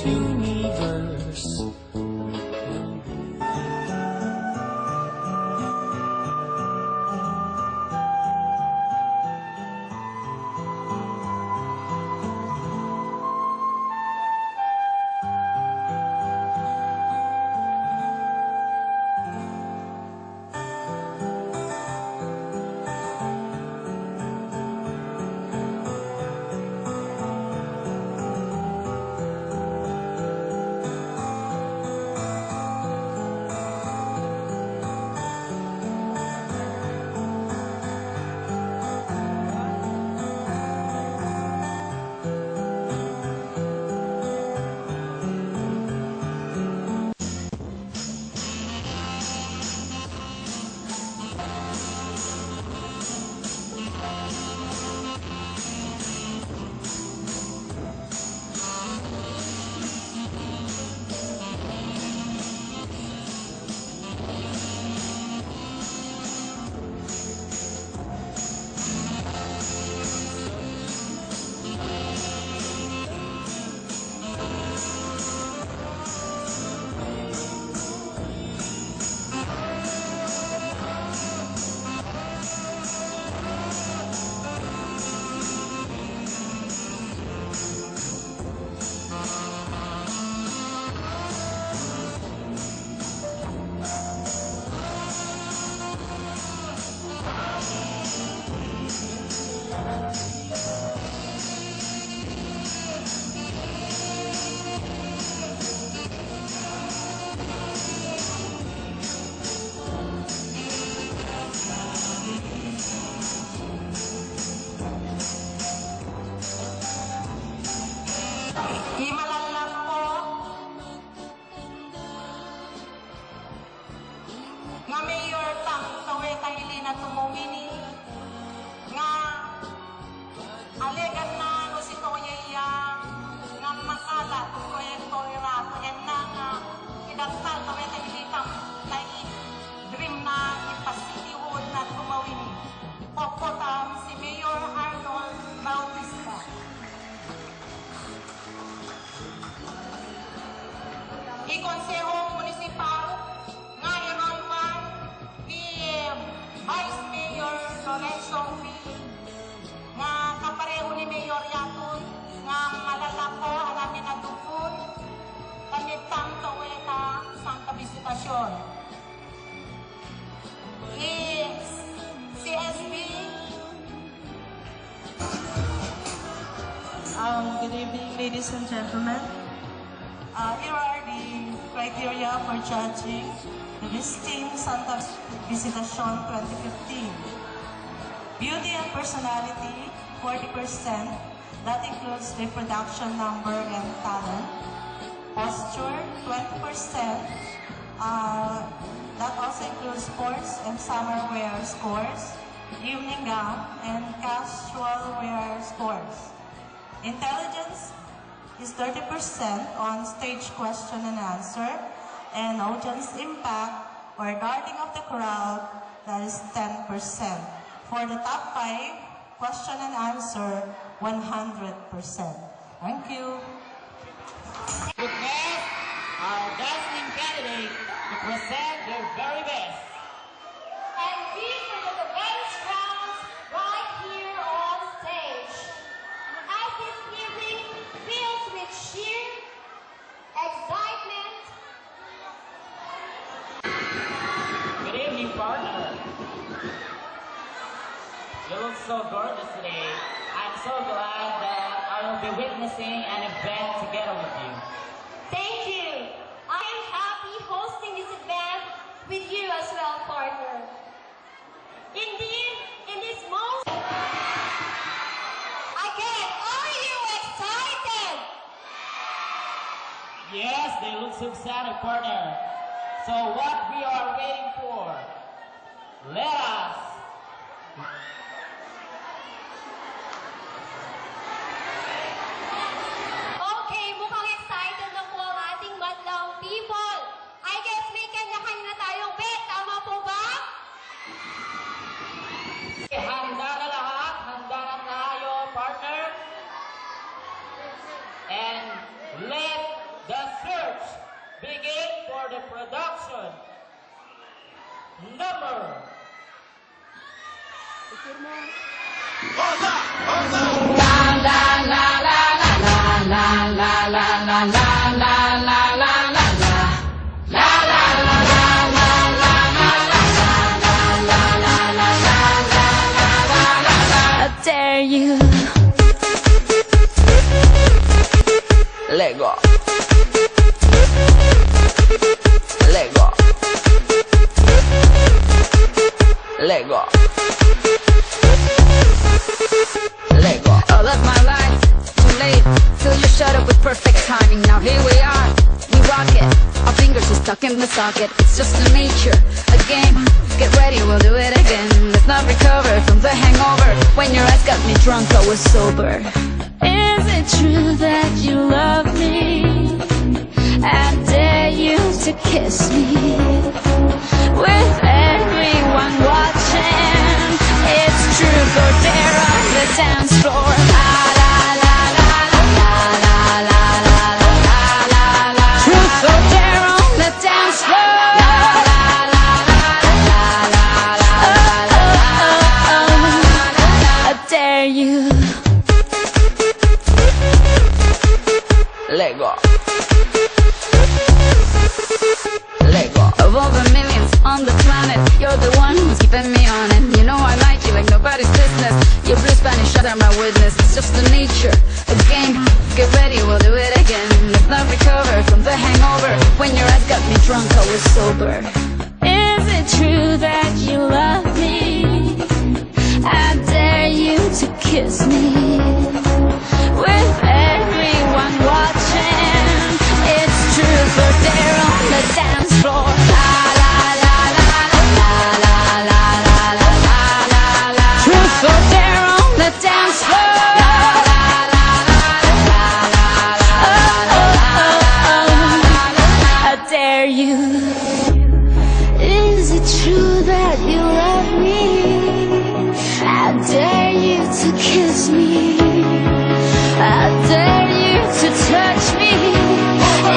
universe. Imalalap po nga Mayor Tang Saweta Helena Tumumini nga alegan na no si Toyaya nga masala proyekto irato yan na nga idagtal Saweta Helena tayo dream na ipasitihod na tumawin popotam si Mayor Arnold Bautista. Ikonsehong munisipal nga ironwan ni Vice Mayor Lorenzo P. nga kapareho ni Mayor Yatun nga malalapo ang aming nadupon kanitang Taweta Santa Visitasyon. CSB. Good evening, ladies and gentlemen. Here are the criteria for judging the Visiting Santa Visitacion 2015. Beauty and personality, 40%. That includes reproduction number and talent. Posture, 20%. That also includes sports and summer wear scores, evening gown, and casual wear scores. Intelligence is 30% on stage question and answer, and audience impact or guarding of the crowd, that is 10%. For the top 5, question and answer, 100%. Thank you. Request our dazzling candidate to present their very best. And these are the best rounds right here on stage. As this evening fills with sheer excitement. Good evening, partner. You look so gorgeous today. I'm so glad that I will be witnessing an event together with you. Thank you. I am happy hosting this event with you as well, partner. Indeed, in this most... Again, are you excited? Yes, they look so excited, partner. So what we are waiting for? Let us Okay, mukhang excited na po ang ating madlang people. I guess may kanya-kanya na tayong bet. Tama po ba? handa na lahat, handa na tayo, partner. And let search begin for the production number. How dare you? Lego. Lego. Lego. Lego. All of my life, too late. Till you shut up with perfect timing. Now here we are, we rock it. Our fingers are stuck in the socket. It's just a nature, a game. Get ready, we'll do it again. Let's not recover from the hangover. When your eyes got me drunk, I was sober. Is it true that you love me? I dare you to kiss me. With everyone watching, it's truth or dare on the dance floor. La la la la la la la la la la la. Truth or dare on the dance floor. La la la la la la la la la. I dare you. Lego. Lego. Of all the millions on the planet, you're the one who's keeping me on it. You know I like you like nobody's business. Your blue Spanish shots are my witness. It's just the nature, a game. Get ready, we'll do it again. Let's not recover from the hangover. When your eyes got me drunk, I was sober. Is it true that you love me? I dare you to kiss me. With everyone watching, it's truth or dare on the dance floor. La la la la la la la la la la la. Truth or dare on the dance floor. La la la la la la la. I dare you. Is it true that you love me? I dare you to kiss me. I dare you to touch me.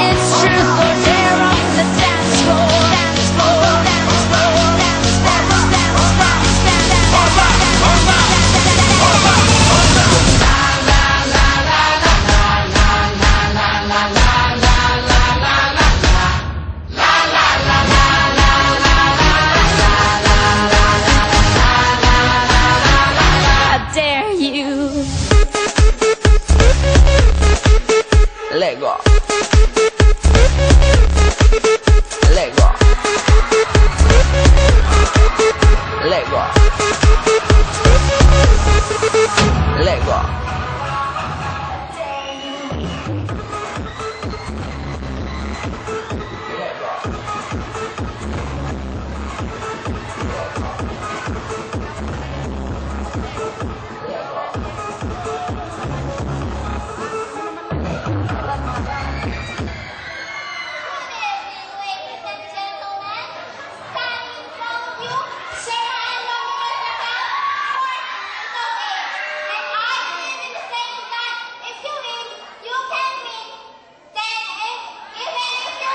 It's truth or dare on the dance floor. Dance floor, dance floor, dance, dance, dance, dance, dance, I dare you. Lego. Lego. Lego. Lego. Ladies and gentlemen, standing in front of you, say hi and welcome to the and I believe in saying that if you win, you can win. Then even if you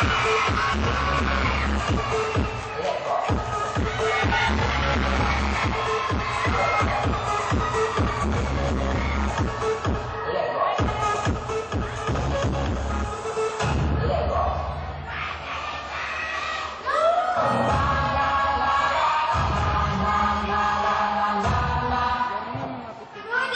Good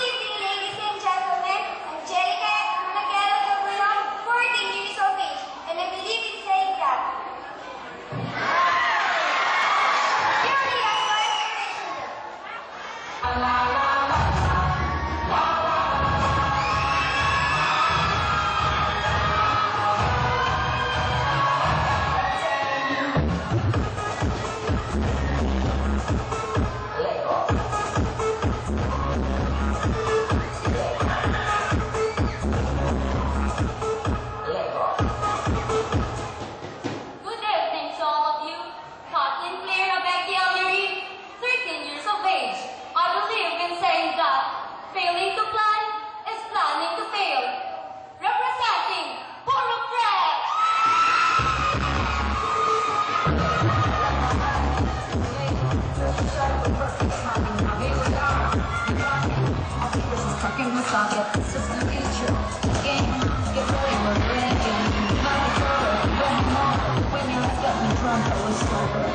evening, ladies and gentlemen. Angelica Managero Tabuyon, 14 years of age, and I believe in saying that. Purely as my explanation. Good evening to all of you. Kathleen Claire Abeki Aliri, 13 years of age. I believe in saying that failing to plan is planning to fail. Representing Puro Crab. Stuck in the socket, it's just the nature. Game, get ready, we're ready. Not before, when you're getting drunk, I was sober.